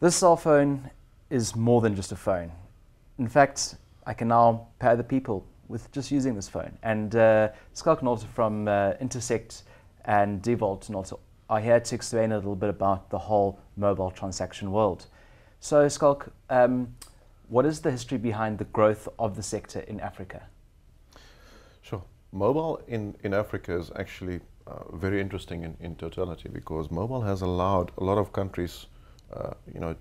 This cell phone is more than just a phone. In fact, I can now pay other people with just using this phone. And Schalk Nolte from Intersect and Devolt Nolte are here to explain a little bit about the whole mobile transaction world. So Schalk, what is the history behind the growth of the sector in Africa? Sure. Mobile in Africa is actually very interesting in totality, because mobile has allowed a lot of countries,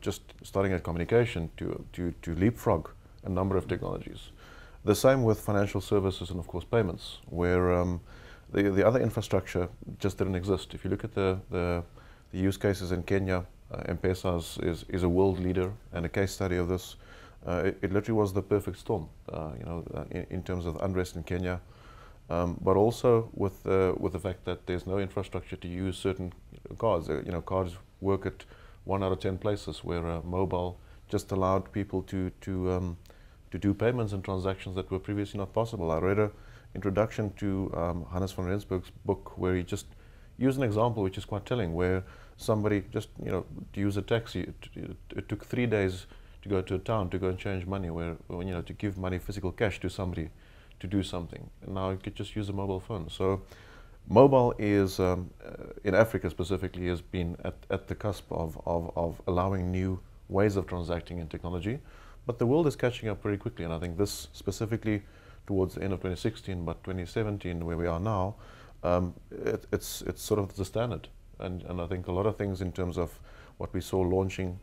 just starting at communication, to leapfrog a number of technologies. The same with financial services and, of course, payments, where the other infrastructure just didn't exist. If you look at the use cases in Kenya, M-Pesa is a world leader and a case study of this. It literally was the perfect storm, in terms of unrest in Kenya, but also with the fact that there's no infrastructure to use certain cards. Cards work at 1 out of 10 places, where mobile just allowed people to do payments and transactions that were previously not possible. I read an introduction to Hannes van Rensburg's book, where he just used an example which is quite telling, where somebody just, to use a taxi, it took 3 days to go to a town to go and change money, where to give money, physical cash, to somebody to do something. And now you could just use a mobile phone. So mobile is, in Africa specifically, has been at the cusp of allowing new ways of transacting in technology. But the world is catching up very quickly, and I think this specifically towards the end of 2016, but 2017, where we are now, it's sort of the standard. And I think a lot of things in terms of what we saw launching,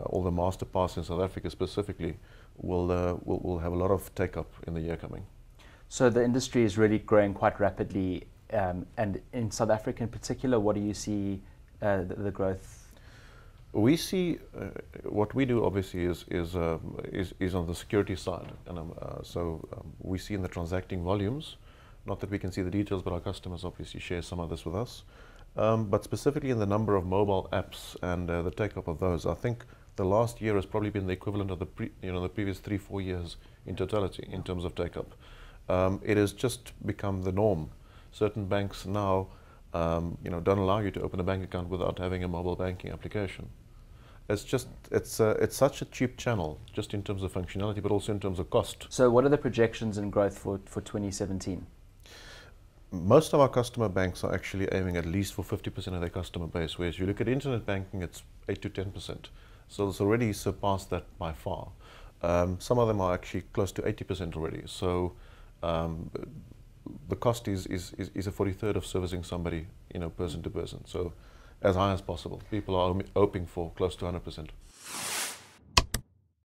all the Masterpass in South Africa specifically, will have a lot of take-up in the year coming. So the industry is really growing quite rapidly, and in South Africa in particular, what do you see the growth? We see what we do obviously is on the security side, and we see in the transacting volumes, not that we can see the details, but our customers obviously share some of this with us. But specifically in the number of mobile apps and the take-up of those, I think the last year has probably been the equivalent of the previous 3-4 years in totality in terms of take-up. It has just become the norm. Certain banks now, don't allow you to open a bank account without having a mobile banking application. It's such a cheap channel, just in terms of functionality, but also in terms of cost. So what are the projections and growth for 2017? Most of our customer banks are actually aiming at least for 50% of their customer base, whereas you look at internet banking, it's 8 to 10%. So it's already surpassed that by far. Some of them are actually close to 80% already. So the cost is a 43rd of servicing somebody, person to person. So as high as possible. People are hoping for close to 100%.